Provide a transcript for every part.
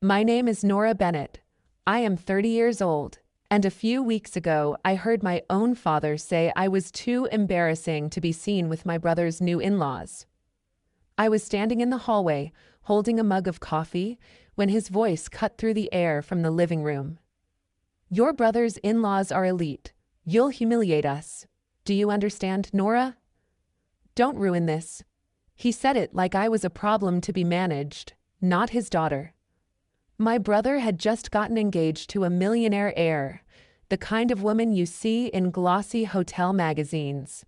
My name is Nora Bennett. I am 30 years old, and a few weeks ago I heard my own father say I was too embarrassing to be seen with my brother's new in-laws. I was standing in the hallway, holding a mug of coffee, when his voice cut through the air from the living room. "Your brother's in-laws are elite. You'll humiliate us. Do you understand, Nora? Don't ruin this." He said it like I was a problem to be managed, not his daughter. My brother had just gotten engaged to a millionaire heir, the kind of woman you see in glossy hotel magazines.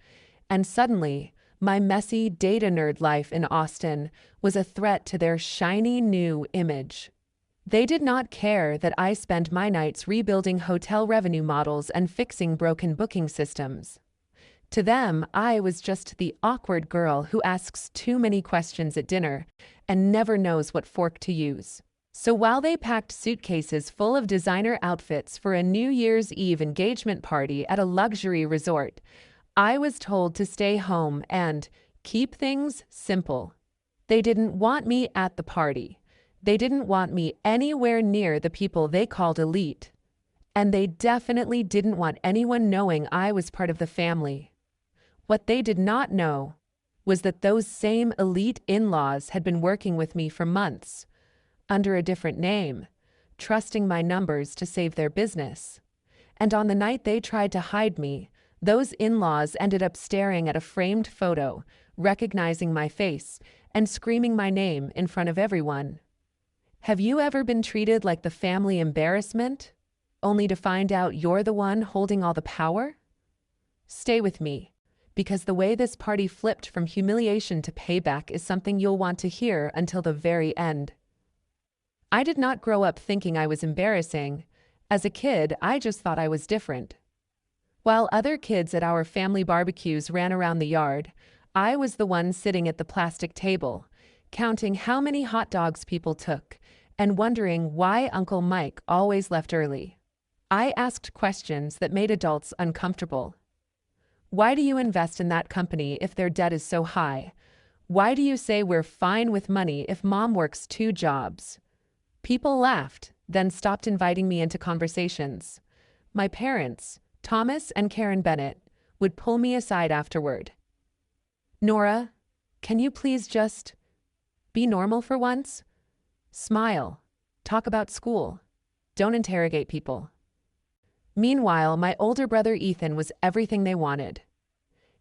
And suddenly, my messy data nerd life in Austin was a threat to their shiny new image. They did not care that I spent my nights rebuilding hotel revenue models and fixing broken booking systems. To them, I was just the awkward girl who asks too many questions at dinner and never knows what fork to use. So while they packed suitcases full of designer outfits for a New Year's Eve engagement party at a luxury resort, I was told to stay home and keep things simple. They didn't want me at the party. They didn't want me anywhere near the people they called elite. And they definitely didn't want anyone knowing I was part of the family. What they did not know was that those same elite in-laws had been working with me for months, under a different name, trusting my numbers to save their business. And on the night they tried to hide me, those in-laws ended up staring at a framed photo, recognizing my face, and screaming my name in front of everyone. Have you ever been treated like the family embarrassment, only to find out you're the one holding all the power? Stay with me, because the way this party flipped from humiliation to payback is something you'll want to hear until the very end. I did not grow up thinking I was embarrassing. As a kid, I just thought I was different. While other kids at our family barbecues ran around the yard, I was the one sitting at the plastic table, counting how many hot dogs people took, and wondering why Uncle Mike always left early. I asked questions that made adults uncomfortable. Why do you invest in that company if their debt is so high? Why do you say we're fine with money if mom works 2 jobs? People laughed, then stopped inviting me into conversations. My parents, Thomas and Karen Bennett, would pull me aside afterward. "Nora, can you please just be normal for once? Smile. Talk about school. Don't interrogate people." Meanwhile, my older brother Ethan was everything they wanted.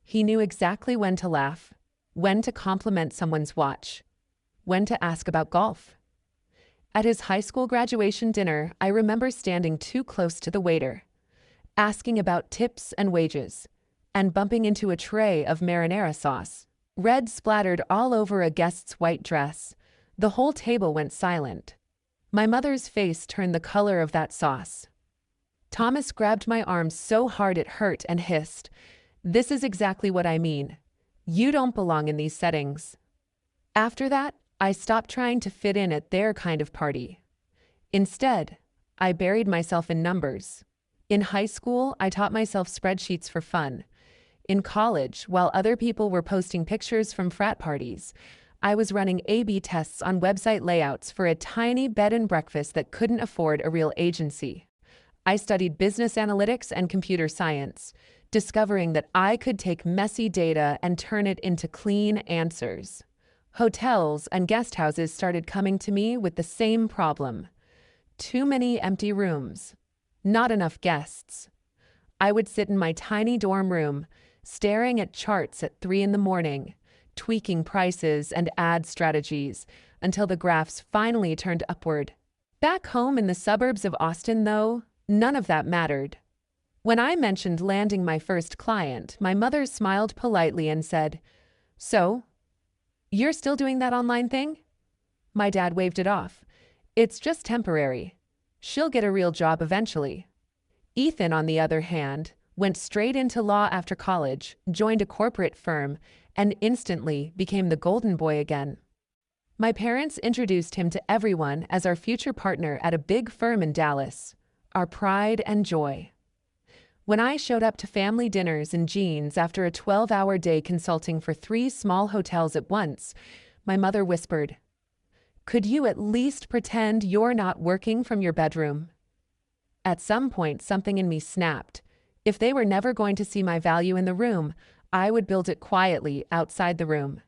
He knew exactly when to laugh, when to compliment someone's watch, when to ask about golf. At his high school graduation dinner, I remember standing too close to the waiter, asking about tips and wages, and bumping into a tray of marinara sauce. Red splattered all over a guest's white dress. The whole table went silent. My mother's face turned the color of that sauce. Thomas grabbed my arm so hard it hurt and hissed, "This is exactly what I mean. You don't belong in these settings." After that, I stopped trying to fit in at their kind of party. Instead, I buried myself in numbers. In high school, I taught myself spreadsheets for fun. In college, while other people were posting pictures from frat parties, I was running A/B tests on website layouts for a tiny bed and breakfast that couldn't afford a real agency. I studied business analytics and computer science, discovering that I could take messy data and turn it into clean answers. Hotels and guest houses started coming to me with the same problem. Too many empty rooms. Not enough guests. I would sit in my tiny dorm room, staring at charts at 3 in the morning, tweaking prices and ad strategies until the graphs finally turned upward. Back home in the suburbs of Austin, though, none of that mattered. When I mentioned landing my first client, my mother smiled politely and said, "So, you're still doing that online thing?" My dad waved it off. "It's just temporary. She'll get a real job eventually." Ethan, on the other hand, went straight into law after college, joined a corporate firm, and instantly became the golden boy again. My parents introduced him to everyone as our future partner at a big firm in Dallas, our pride and joy. When I showed up to family dinners in jeans after a 12-hour day consulting for 3 small hotels at once, my mother whispered, Could you at least pretend you're not working from your bedroom? At some point, something in me snapped. If they were never going to see my value in the room, I would build it quietly outside the room.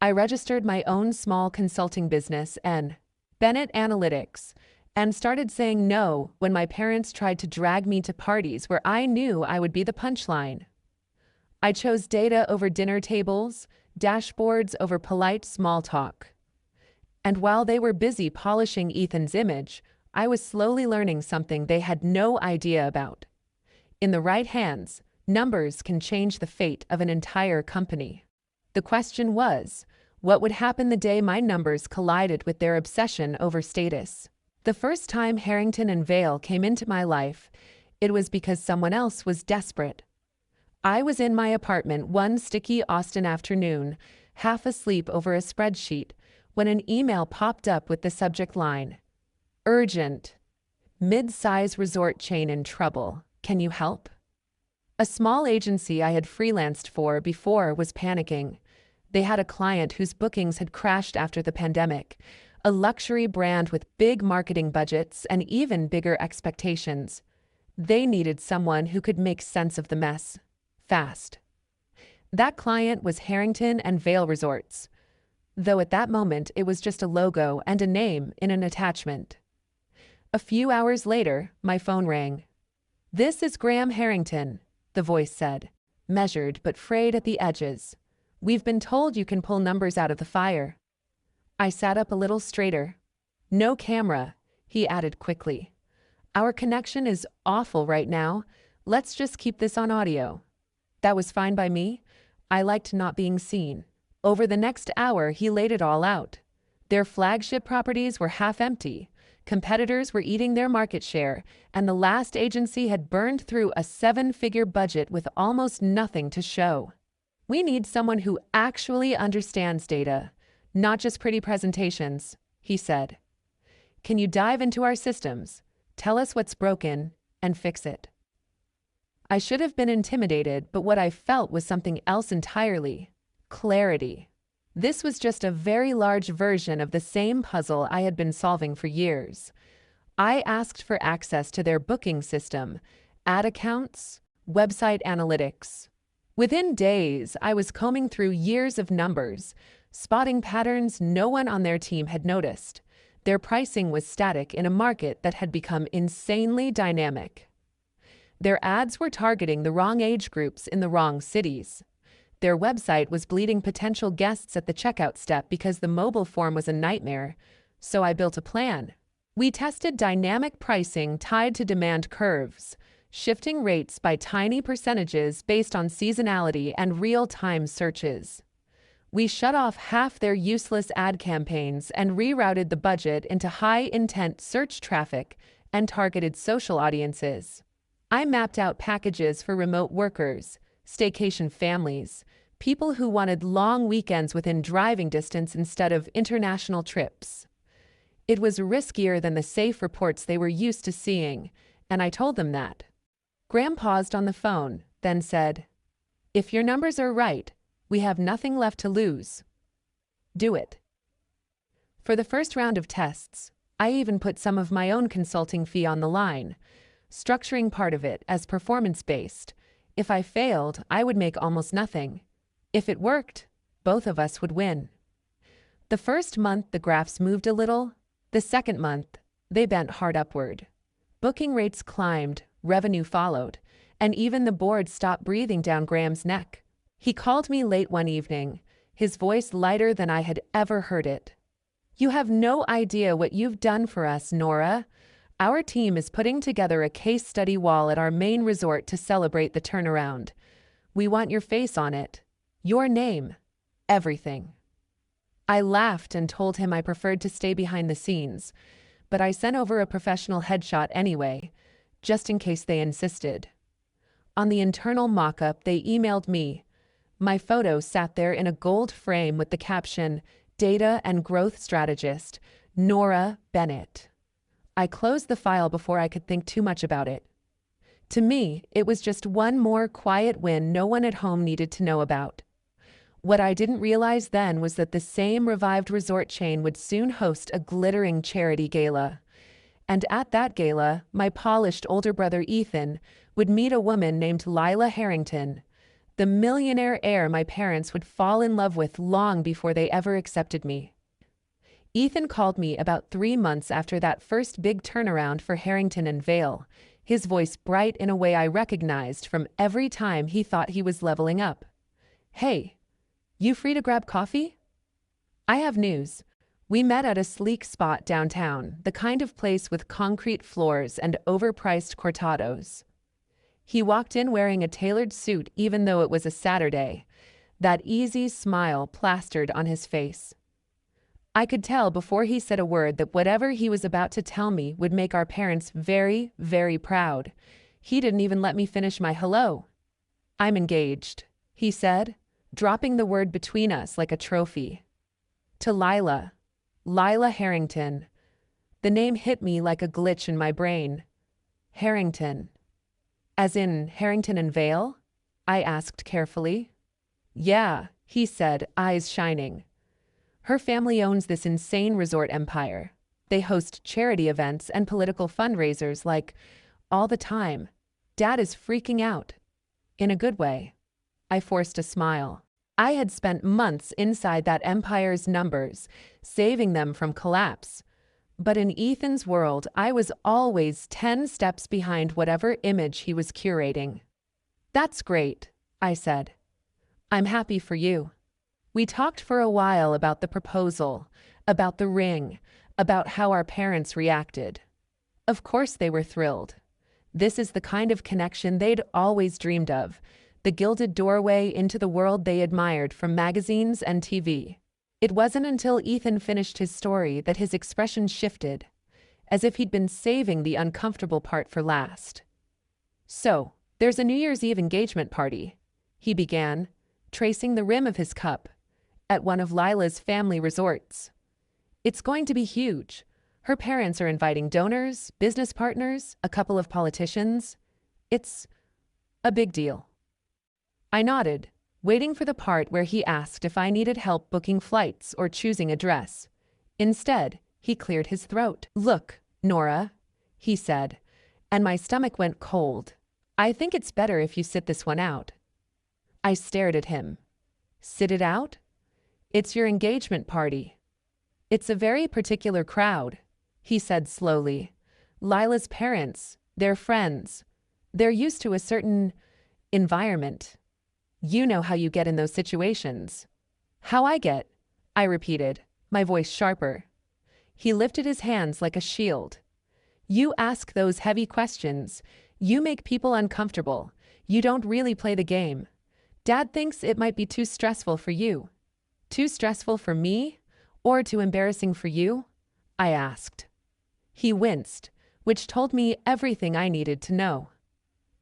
I registered my own small consulting business, Bennett Analytics, and started saying no when my parents tried to drag me to parties where I knew I would be the punchline. I chose data over dinner tables, dashboards over polite small talk. And while they were busy polishing Ethan's image, I was slowly learning something they had no idea about. In the right hands, numbers can change the fate of an entire company. The question was, what would happen the day my numbers collided with their obsession over status? The first time Harrington and Vale came into my life, it was because someone else was desperate. I was in my apartment one sticky Austin afternoon, half asleep over a spreadsheet, when an email popped up with the subject line, "Urgent. Mid-size resort chain in trouble. Can you help?" A small agency I had freelanced for before was panicking. They had a client whose bookings had crashed after the pandemic, a luxury brand with big marketing budgets and even bigger expectations. They needed someone who could make sense of the mess, fast. That client was Harrington and Vale Resorts, though at that moment it was just a logo and a name in an attachment. A few hours later, my phone rang. "This is Graham Harrington," the voice said, measured but frayed at the edges. "We've been told you can pull numbers out of the fire." I sat up a little straighter. "No camera," he added quickly. "Our connection is awful right now. Let's just keep this on audio." That was fine by me. I liked not being seen. Over the next hour, he laid it all out. Their flagship properties were half empty. Competitors were eating their market share, and the last agency had burned through a 7-figure budget with almost nothing to show. "We need someone who actually understands data, not just pretty presentations," he said. "Can you dive into our systems, tell us what's broken, and fix it?" I should have been intimidated, but what I felt was something else entirely: clarity. This was just a very large version of the same puzzle I had been solving for years. I asked for access to their booking system, ad accounts, website analytics. Within days, I was combing through years of numbers, spotting patterns no one on their team had noticed. Their pricing was static in a market that had become insanely dynamic. Their ads were targeting the wrong age groups in the wrong cities. Their website was bleeding potential guests at the checkout step because the mobile form was a nightmare, so I built a plan. We tested dynamic pricing tied to demand curves, shifting rates by tiny percentages based on seasonality and real-time searches. We shut off half their useless ad campaigns and rerouted the budget into high-intent search traffic and targeted social audiences. I mapped out packages for remote workers, staycation families, people who wanted long weekends within driving distance instead of international trips. It was riskier than the safe reports they were used to seeing, and I told them that. Graham paused on the phone, then said, "If your numbers are right, we have nothing left to lose. Do it." For the first round of tests, I even put some of my own consulting fee on the line, structuring part of it as performance-based. If I failed, I would make almost nothing. If it worked, both of us would win. The first month, the graphs moved a little. The second month, they bent hard upward. Booking rates climbed, revenue followed, and even the board stopped breathing down Graham's neck. He called me late one evening, his voice lighter than I had ever heard it. "You have no idea what you've done for us, Nora. Our team is putting together a case study wall at our main resort to celebrate the turnaround. We want your face on it, your name, everything." I laughed and told him I preferred to stay behind the scenes, but I sent over a professional headshot anyway, just in case they insisted. On the internal mock-up they emailed me. My photo sat there in a gold frame with the caption, "Data and Growth Strategist, Nora Bennett." I closed the file before I could think too much about it. To me, it was just one more quiet win no one at home needed to know about. What I didn't realize then was that the same revived resort chain would soon host a glittering charity gala. And at that gala, my polished older brother Ethan would meet a woman named Lila Harrington, the millionaire heir my parents would fall in love with long before they ever accepted me. Ethan called me about 3 months after that first big turnaround for Harrington and Vale, his voice bright in a way I recognized from every time he thought he was leveling up. "Hey, you free to grab coffee? I have news." We met at a sleek spot downtown, the kind of place with concrete floors and overpriced cortados. He walked in wearing a tailored suit even though it was a Saturday, that easy smile plastered on his face. I could tell before he said a word that whatever he was about to tell me would make our parents very, very proud. He didn't even let me finish my hello. "I'm engaged," he said, dropping the word between us like a trophy. "To Lila Harrington." The name hit me like a glitch in my brain. Harrington. "As in Harrington and Vale?" I asked carefully. "Yeah," he said, eyes shining. "Her family owns this insane resort empire. They host charity events and political fundraisers like all the time. Dad is freaking out. In a good way." I forced a smile. I had spent months inside that empire's numbers, saving them from collapse. But in Ethan's world, I was always 10 steps behind whatever image he was curating. "That's great," I said. "I'm happy for you." We talked for a while about the proposal, about the ring, about how our parents reacted. Of course they were thrilled. This is the kind of connection they'd always dreamed of, the gilded doorway into the world they admired from magazines and TV. It wasn't until Ethan finished his story that his expression shifted, as if he'd been saving the uncomfortable part for last. "So, there's a New Year's Eve engagement party," he began, tracing the rim of his cup, "at one of Lila's family resorts. It's going to be huge. Her parents are inviting donors, business partners, a couple of politicians. It's a big deal." I nodded, waiting for the part where he asked if I needed help booking flights or choosing a dress. Instead, he cleared his throat. "Look, Nora," he said, and my stomach went cold. "I think it's better if you sit this one out." I stared at him. "Sit it out? It's your engagement party." "It's a very particular crowd," he said slowly. "Lila's parents, their friends. They're used to a certain environment. You know how you get in those situations." "How I get?" I repeated, my voice sharper. He lifted his hands like a shield. "You ask those heavy questions. You make people uncomfortable. You don't really play the game. Dad thinks it might be too stressful for you." "Too stressful for me? Or too embarrassing for you?" I asked. He winced, which told me everything I needed to know.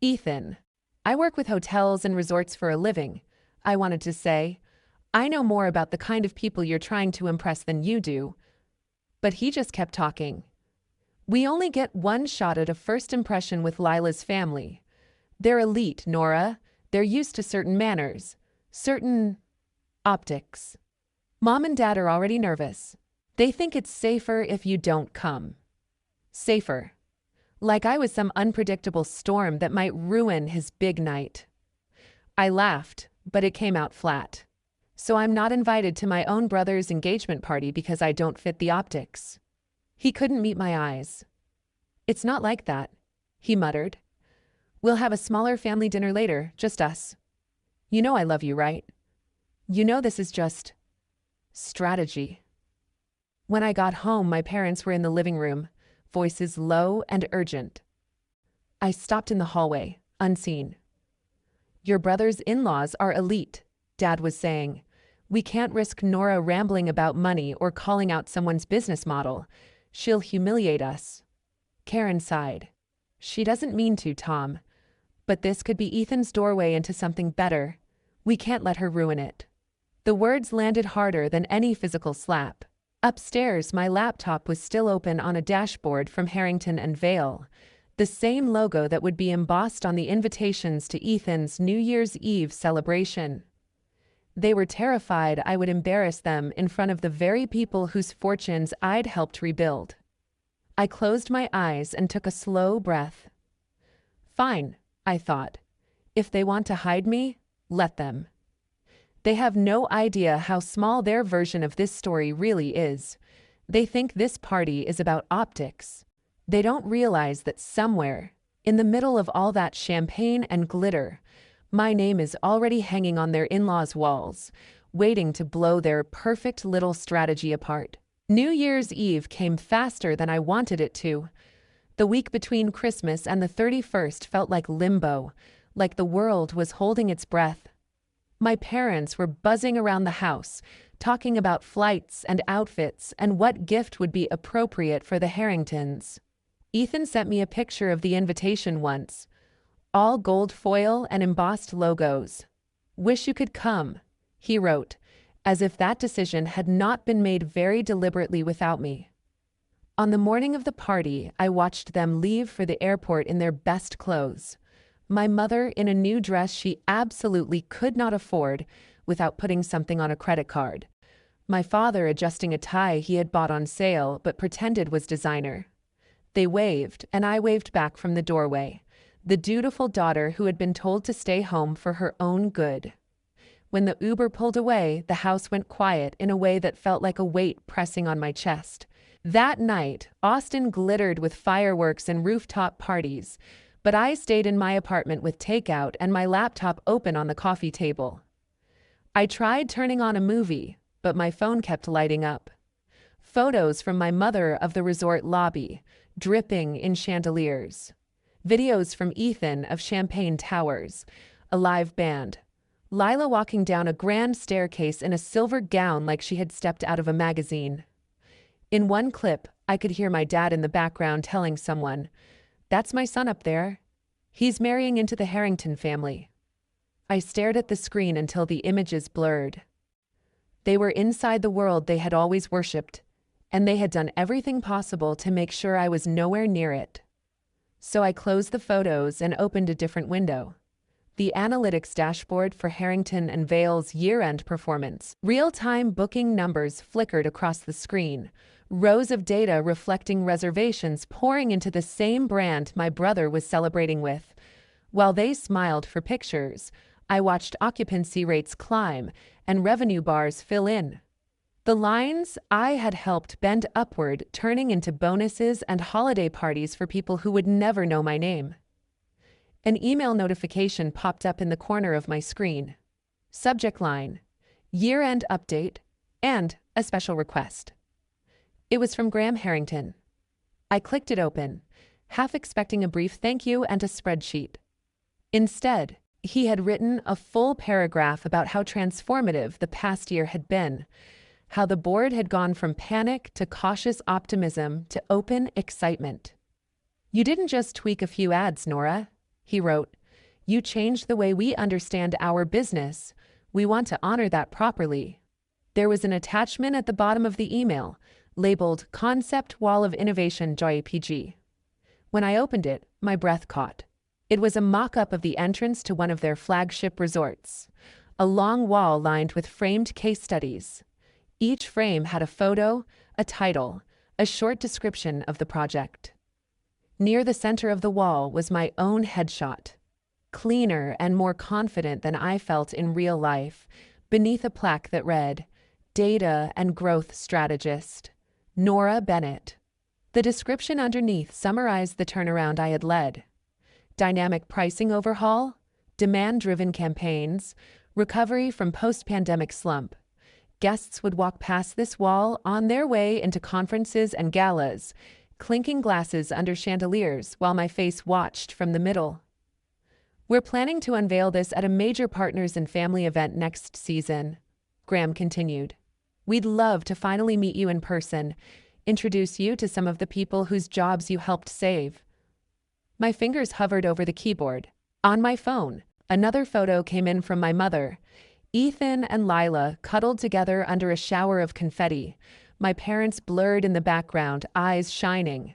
"Ethan, I work with hotels and resorts for a living," I wanted to say. "I know more about the kind of people you're trying to impress than you do." But he just kept talking. "We only get one shot at a first impression with Lila's family. They're elite, Nora. They're used to certain manners, certain optics. Mom and Dad are already nervous. They think it's safer if you don't come." Safer. Like I was some unpredictable storm that might ruin his big night. I laughed, but it came out flat. "So I'm not invited to my own brother's engagement party because I don't fit the optics." He couldn't meet my eyes. "It's not like that," he muttered. "We'll have a smaller family dinner later, just us. You know I love you, right? You know this is just strategy." When I got home, my parents were in the living room, voices low and urgent. I stopped in the hallway, unseen. "Your brother's in-laws are elite," Dad was saying. "We can't risk Nora rambling about money or calling out someone's business model. She'll humiliate us." Karen sighed. "She doesn't mean to, Tom. But this could be Ethan's doorway into something better. We can't let her ruin it." The words landed harder than any physical slap. Upstairs, my laptop was still open on a dashboard from Harrington and Vale, the same logo that would be embossed on the invitations to Ethan's New Year's Eve celebration. They were terrified I would embarrass them in front of the very people whose fortunes I'd helped rebuild. I closed my eyes and took a slow breath. Fine, I thought. If they want to hide me, let them. They have no idea how small their version of this story really is. They think this party is about optics. They don't realize that somewhere, in the middle of all that champagne and glitter, my name is already hanging on their in-laws' walls, waiting to blow their perfect little strategy apart. New Year's Eve came faster than I wanted it to. The week between Christmas and the 31st felt like limbo, like the world was holding its breath. My parents were buzzing around the house, talking about flights and outfits and what gift would be appropriate for the Harringtons. Ethan sent me a picture of the invitation once. All gold foil and embossed logos. "Wish you could come," he wrote, as if that decision had not been made very deliberately without me. On the morning of the party, I watched them leave for the airport in their best clothes. My mother in a new dress she absolutely could not afford without putting something on a credit card. My father adjusting a tie he had bought on sale but pretended was designer. They waved, and I waved back from the doorway, the dutiful daughter who had been told to stay home for her own good. When the Uber pulled away, the house went quiet in a way that felt like a weight pressing on my chest. That night, Austin glittered with fireworks and rooftop parties, but I stayed in my apartment with takeout and my laptop open on the coffee table. I tried turning on a movie, but my phone kept lighting up. Photos from my mother of the resort lobby, dripping in chandeliers. Videos from Ethan of champagne towers, a live band. Lila walking down a grand staircase in a silver gown like she had stepped out of a magazine. In one clip, I could hear my dad in the background telling someone, "That's my son up there. He's marrying into the Harrington family." I stared at the screen until the images blurred. They were inside the world they had always worshipped, and they had done everything possible to make sure I was nowhere near it. So I closed the photos and opened a different window. The analytics dashboard for Harrington and Vale's year-end performance. Real-time booking numbers flickered across the screen, rows of data reflecting reservations pouring into the same brand my brother was celebrating with. While they smiled for pictures, I watched occupancy rates climb and revenue bars fill in. The lines I had helped bend upward, turning into bonuses and holiday parties for people who would never know my name. An email notification popped up in the corner of my screen. Subject line, year-end update, and a special request. It was from Graham Harrington. I clicked it open, half expecting a brief thank you and a spreadsheet. Instead, he had written a full paragraph about how transformative the past year had been, how the board had gone from panic to cautious optimism to open excitement. "You didn't just tweak a few ads, Nora," he wrote. "You changed the way we understand our business. We want to honor that properly." There was an attachment at the bottom of the email, labeled Concept Wall of Innovation JPG. When I opened it, my breath caught. It was a mock-up of the entrance to one of their flagship resorts, a long wall lined with framed case studies. Each frame had a photo, a title, a short description of the project. Near the center of the wall was my own headshot, cleaner and more confident than I felt in real life, beneath a plaque that read, Data and Growth Strategist, Nora Bennett. The description underneath summarized the turnaround I had led. Dynamic pricing overhaul, demand-driven campaigns, recovery from post-pandemic slump. Guests would walk past this wall on their way into conferences and galas, clinking glasses under chandeliers while my face watched from the middle. "We're planning to unveil this at a major partners and family event next season," Graham continued. "We'd love to finally meet you in person, introduce you to some of the people whose jobs you helped save." My fingers hovered over the keyboard. On my phone, another photo came in from my mother. Ethan and Lila cuddled together under a shower of confetti, my parents blurred in the background, eyes shining.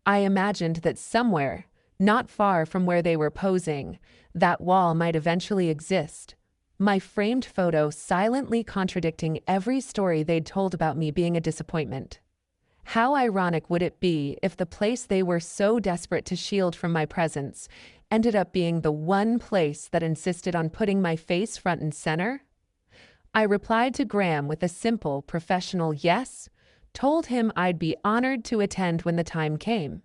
I imagined that somewhere, not far from where they were posing, that wall might eventually exist. my framed photo silently contradicting every story they'd told about me being a disappointment. How ironic would it be if the place they were so desperate to shield from my presence ended up being the one place that insisted on putting my face front and center? I replied to Graham with a simple, professional yes, told him I'd be honored to attend when the time came.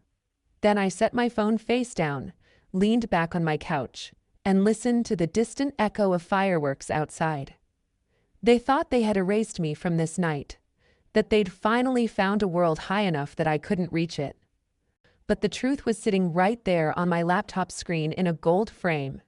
Then I set my phone face down, leaned back on my couch, and listened to the distant echo of fireworks outside. They thought they had erased me from this night, that they'd finally found a world high enough that I couldn't reach it. But the truth was sitting right there on my laptop screen in a gold frame,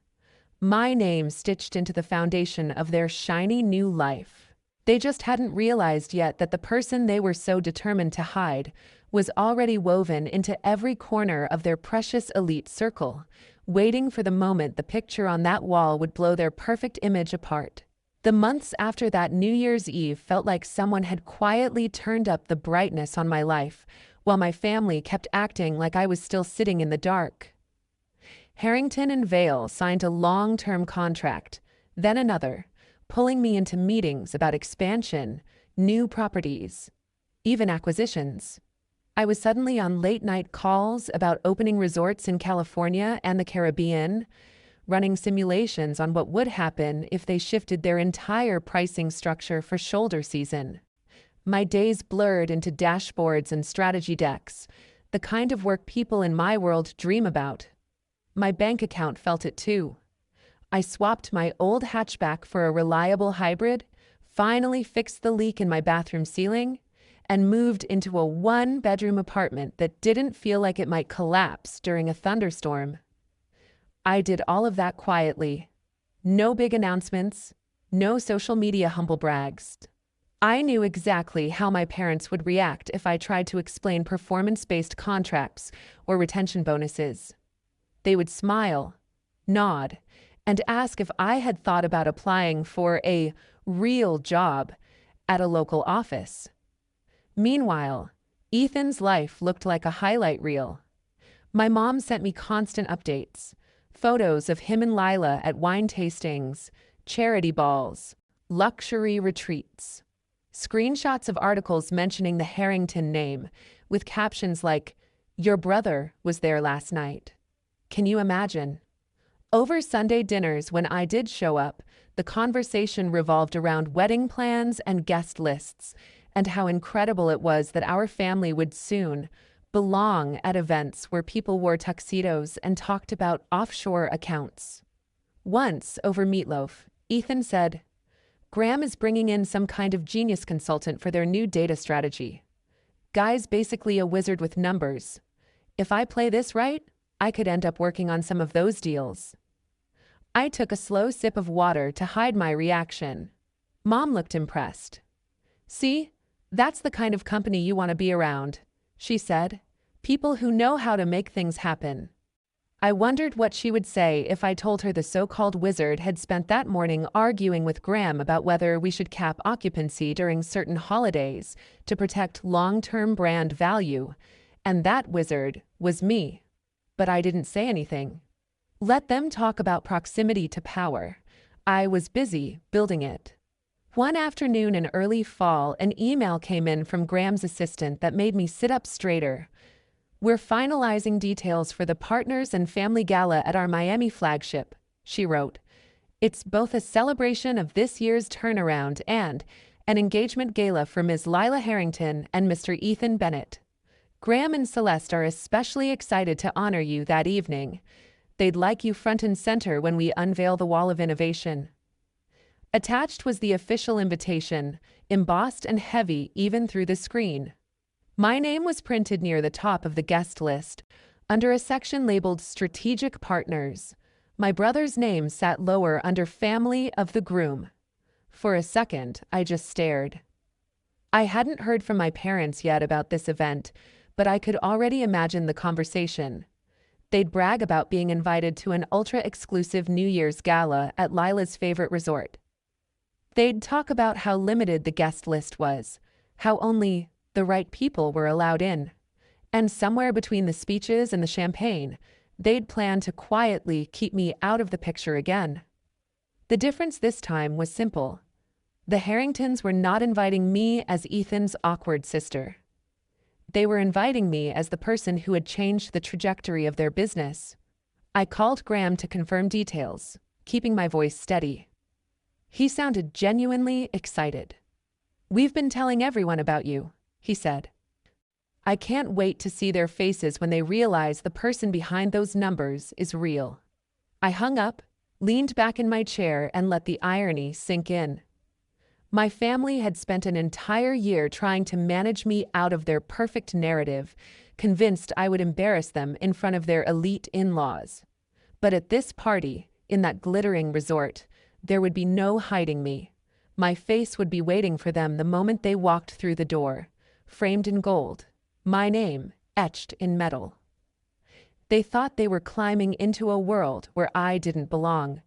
my name stitched into the foundation of their shiny new life. They just hadn't realized yet that the person they were so determined to hide was already woven into every corner of their precious elite circle, waiting for the moment the picture on that wall would blow their perfect image apart. The months after that New Year's Eve felt like someone had quietly turned up the brightness on my life, while my family kept acting like I was still sitting in the dark. Harrington and Vale signed a long-term contract, then another, pulling me into meetings about expansion, new properties, even acquisitions. I was suddenly on late-night calls about opening resorts in California and the Caribbean, running simulations on what would happen if they shifted their entire pricing structure for shoulder season. My days blurred into dashboards and strategy decks, the kind of work people in my world dream about. My bank account felt it too. I swapped my old hatchback for a reliable hybrid, finally fixed the leak in my bathroom ceiling, and moved into a one-bedroom apartment that didn't feel like it might collapse during a thunderstorm. I did all of that quietly. No big announcements, no social media humble brags. I knew exactly how my parents would react if I tried to explain performance-based contracts or retention bonuses. They would smile, nod, and ask if I had thought about applying for a real job at a local office. Meanwhile, Ethan's life looked like a highlight reel. My mom sent me constant updates, photos of him and Lila at wine tastings, charity balls, luxury retreats, screenshots of articles mentioning the Harrington name, with captions like, "Your brother was there last night." Can you imagine? Over Sunday dinners, when I did show up, the conversation revolved around wedding plans and guest lists, and how incredible it was that our family would soon belong at events where people wore tuxedos and talked about offshore accounts. Once, over meatloaf, Ethan said, "Graham is bringing in some kind of genius consultant for their new data strategy. Guy's basically a wizard with numbers. If I play this right, I could end up working on some of those deals." I took a slow sip of water to hide my reaction. Mom looked impressed. "See, that's the kind of company you want to be around," she said. "People who know how to make things happen." I wondered what she would say if I told her the so-called wizard had spent that morning arguing with Graham about whether we should cap occupancy during certain holidays to protect long-term brand value, and that wizard was me. But I didn't say anything. Let them talk about proximity to power. I was busy building it. One afternoon in early fall, an email came in from Graham's assistant that made me sit up straighter. "We're finalizing details for the Partners and Family Gala at our Miami flagship," she wrote. "It's both a celebration of this year's turnaround and an engagement gala for Ms. Lila Harrington and Mr. Ethan Bennett. Graham and Celeste are especially excited to honor you that evening. They'd like you front and center when we unveil the Wall of Innovation." Attached was the official invitation, embossed and heavy even through the screen. My name was printed near the top of the guest list, under a section labeled Strategic Partners. My brother's name sat lower under Family of the Groom. For a second, I just stared. I hadn't heard from my parents yet about this event, but I could already imagine the conversation. They'd brag about being invited to an ultra-exclusive New Year's gala at Lila's favorite resort. They'd talk about how limited the guest list was, how only the right people were allowed in. And somewhere between the speeches and the champagne, they'd plan to quietly keep me out of the picture again. The difference this time was simple. The Harringtons were not inviting me as Ethan's awkward sister. They were inviting me as the person who had changed the trajectory of their business. I called Graham to confirm details, keeping my voice steady. He sounded genuinely excited. "We've been telling everyone about you," he said. "I can't wait to see their faces when they realize the person behind those numbers is real." I hung up, leaned back in my chair, and let the irony sink in. My family had spent an entire year trying to manage me out of their perfect narrative, convinced I would embarrass them in front of their elite in-laws. But at this party, in that glittering resort, there would be no hiding me. My face would be waiting for them the moment they walked through the door, framed in gold, my name etched in metal. They thought they were climbing into a world where I didn't belong.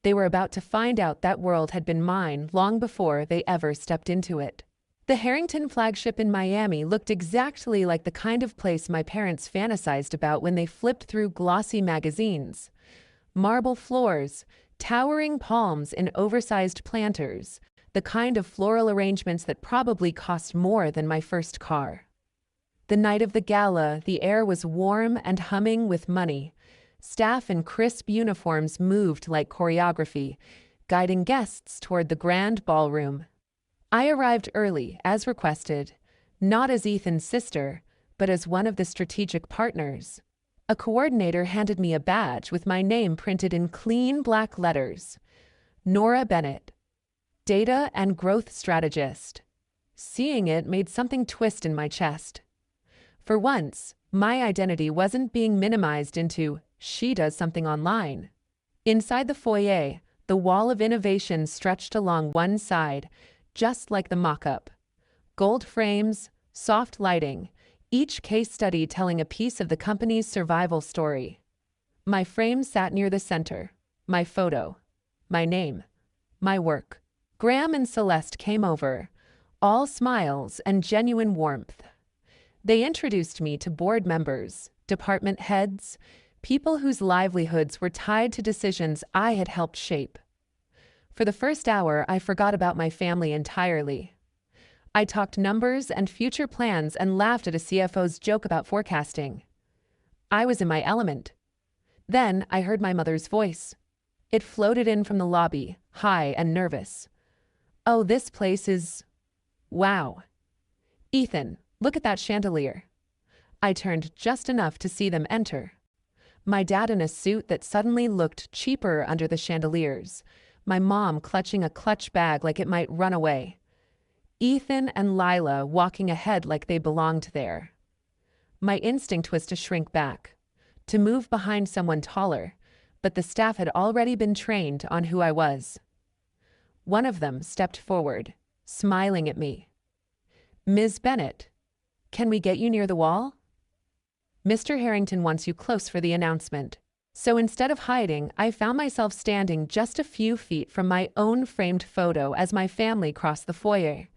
They were about to find out that world had been mine long before they ever stepped into it. The Harrington flagship in Miami looked exactly like the kind of place my parents fantasized about when they flipped through glossy magazines. Marble floors, towering palms in oversized planters, the kind of floral arrangements that probably cost more than my first car. The night of the gala, the air was warm and humming with money. Staff in crisp uniforms moved like choreography, guiding guests toward the grand ballroom. I arrived early, as requested, not as Ethan's sister, but as one of the strategic partners. A coordinator handed me a badge with my name printed in clean black letters. Nora Bennett, Data and Growth Strategist. Seeing it made something twist in my chest. For once, my identity wasn't being minimized into "she does something online." Inside the foyer, the wall of innovation stretched along one side, just like the mock-up. Gold frames, soft lighting, each case study telling a piece of the company's survival story. My frame sat near the center, my photo, my name, my work. Graham and Celeste came over, all smiles and genuine warmth. They introduced me to board members, department heads, people whose livelihoods were tied to decisions I had helped shape. For the first hour, I forgot about my family entirely. I talked numbers and future plans and laughed at a CFO's joke about forecasting. I was in my element. Then I heard my mother's voice. It floated in from the lobby, high and nervous. "Oh, this place is... wow. Ethan, look at that chandelier." I turned just enough to see them enter. My dad in a suit that suddenly looked cheaper under the chandeliers. My mom clutching a clutch bag like it might run away. Ethan and Lila walking ahead like they belonged there. My instinct was to shrink back, to move behind someone taller, but the staff had already been trained on who I was. One of them stepped forward, smiling at me. "Ms. Bennett, can we get you near the wall? Mr. Harrington wants you close for the announcement." So instead of hiding, I found myself standing just a few feet from my own framed photo as my family crossed the foyer.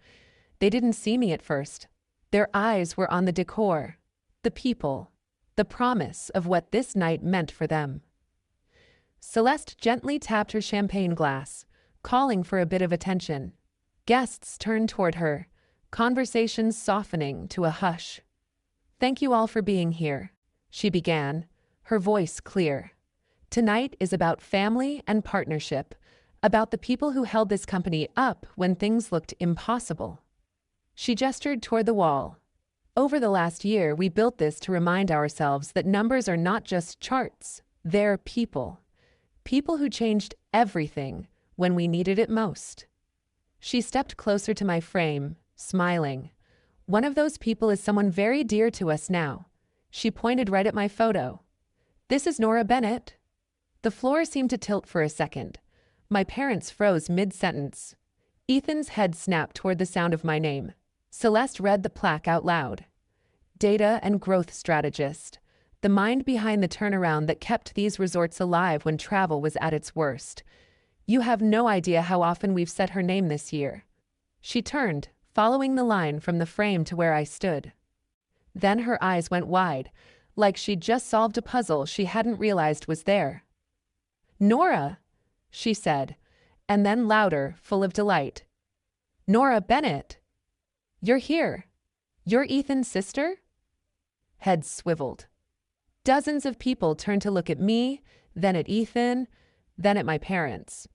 They didn't see me at first. Their eyes were on the decor, the people, the promise of what this night meant for them. Celeste gently tapped her champagne glass, calling for a bit of attention. Guests turned toward her, conversations softening to a hush. "Thank you all for being here," she began, her voice clear. "Tonight is about family and partnership, about the people who held this company up when things looked impossible." She gestured toward the wall. "Over the last year, we built this to remind ourselves that numbers are not just charts, they're people. People who changed everything when we needed it most." She stepped closer to my frame, smiling. "One of those people is someone very dear to us now." She pointed right at my photo. "This is Nora Bennett." The floor seemed to tilt for a second. My parents froze mid-sentence. Ethan's head snapped toward the sound of my name. Celeste read the plaque out loud. "Data and Growth Strategist. The mind behind the turnaround that kept these resorts alive when travel was at its worst. You have no idea how often we've said her name this year." She turned, following the line from the frame to where I stood. Then her eyes went wide, like she'd just solved a puzzle she hadn't realized was there. "Nora," she said, and then louder, full of delight. "Nora Bennett! You're here! You're Ethan's sister?" Heads swiveled. Dozens of people turned to look at me, then at Ethan, then at my parents.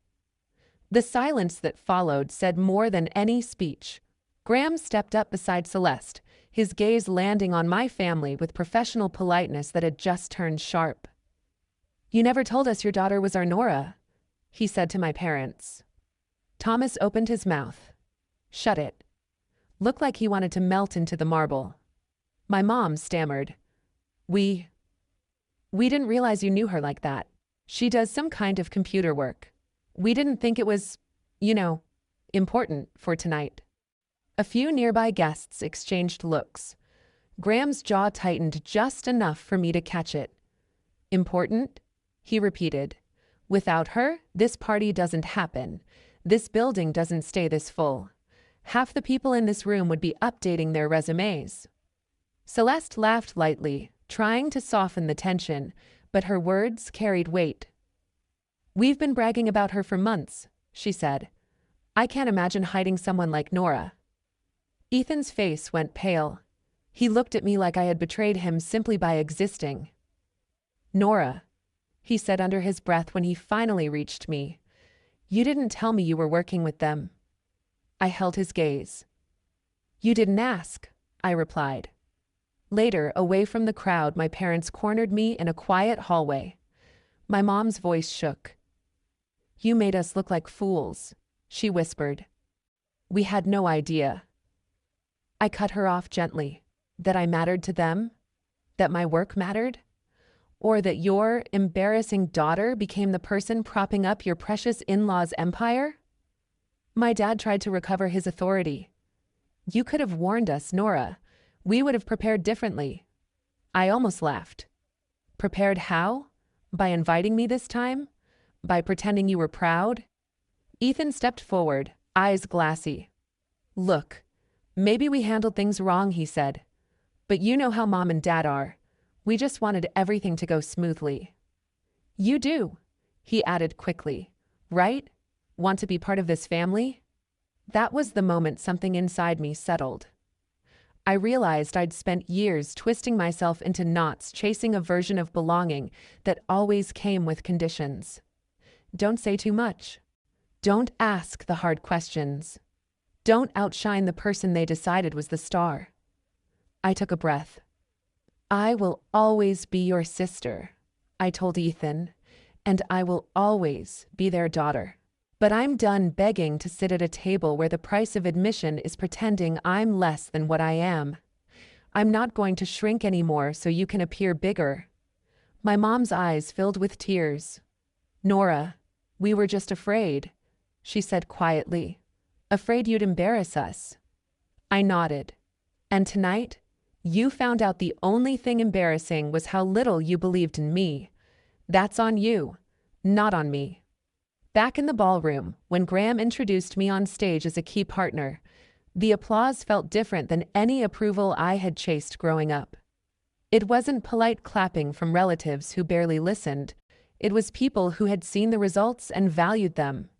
The silence that followed said more than any speech. Graham stepped up beside Celeste, his gaze landing on my family with professional politeness that had just turned sharp. "You never told us your daughter was our Nora," he said to my parents. Thomas opened his mouth. Shut it. Looked like he wanted to melt into the marble. My mom stammered. We didn't realize you knew her like that. She does some kind of computer work. We didn't think it was, important for tonight." A few nearby guests exchanged looks. Graham's jaw tightened just enough for me to catch it. "Important?" he repeated. "Without her, this party doesn't happen. This building doesn't stay this full. Half the people in this room would be updating their resumes." Celeste laughed lightly, trying to soften the tension, but her words carried weight. "We've been bragging about her for months," she said. "I can't imagine hiding someone like Nora." Ethan's face went pale. He looked at me like I had betrayed him simply by existing. "Nora," he said under his breath when he finally reached me, "you didn't tell me you were working with them." I held his gaze. "You didn't ask," I replied. Later, away from the crowd, my parents cornered me in a quiet hallway. My mom's voice shook. "You made us look like fools," she whispered. "We had no idea." I cut her off gently. That I mattered to them? That my work mattered? Or that your embarrassing daughter became the person propping up your precious in-law's empire? My dad tried to recover his authority. "You could have warned us, Nora. We would have prepared differently." I almost laughed. "Prepared how? By inviting me this time? By pretending you were proud?" Ethan stepped forward, eyes glassy. "Look, maybe we handled things wrong," he said. "But you know how Mom and Dad are. We just wanted everything to go smoothly." "You do," he added quickly. "Right? Want to be part of this family?" That was the moment something inside me settled. I realized I'd spent years twisting myself into knots chasing a version of belonging that always came with conditions. Don't say too much. Don't ask the hard questions. Don't outshine the person they decided was the star. I took a breath. "I will always be your sister," I told Ethan, "and I will always be their daughter. But I'm done begging to sit at a table where the price of admission is pretending I'm less than what I am. I'm not going to shrink anymore so you can appear bigger." My mom's eyes filled with tears. "Nora, we were just afraid," she said quietly. "Afraid you'd embarrass us." I nodded. "And tonight, you found out the only thing embarrassing was how little you believed in me. That's on you, not on me." Back in the ballroom, when Graham introduced me on stage as a key partner, the applause felt different than any approval I had chased growing up. It wasn't polite clapping from relatives who barely listened. It was people who had seen the results and valued them.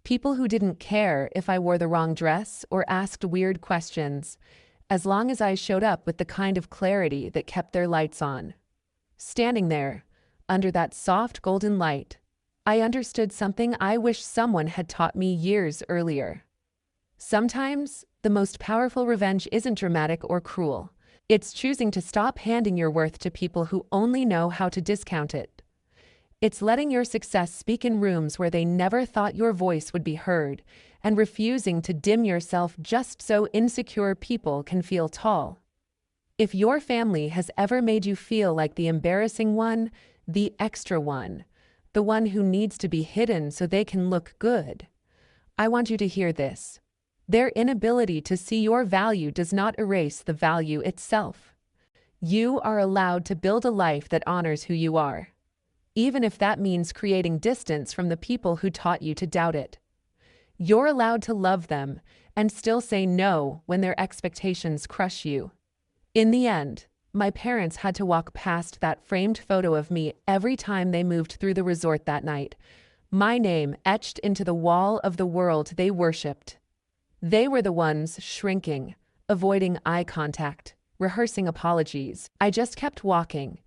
People who didn't care if I wore the wrong dress or asked weird questions, as long as I showed up with the kind of clarity that kept their lights on. Standing there, under that soft golden light, I understood something I wish someone had taught me years earlier. Sometimes, the most powerful revenge isn't dramatic or cruel. It's choosing to stop handing your worth to people who only know how to discount it. It's letting your success speak in rooms where they never thought your voice would be heard, and refusing to dim yourself just so insecure people can feel tall. If your family has ever made you feel like the embarrassing one, the extra one, the one who needs to be hidden so they can look good, I want you to hear this. Their inability to see your value does not erase the value itself. You are allowed to build a life that honors who you are, even if that means creating distance from the people who taught you to doubt it. You're allowed to love them and still say no when their expectations crush you. In the end, my parents had to walk past that framed photo of me every time they moved through the resort that night. my name etched into the wall of the world they worshipped. They were the ones shrinking, avoiding eye contact, rehearsing apologies. I just kept walking,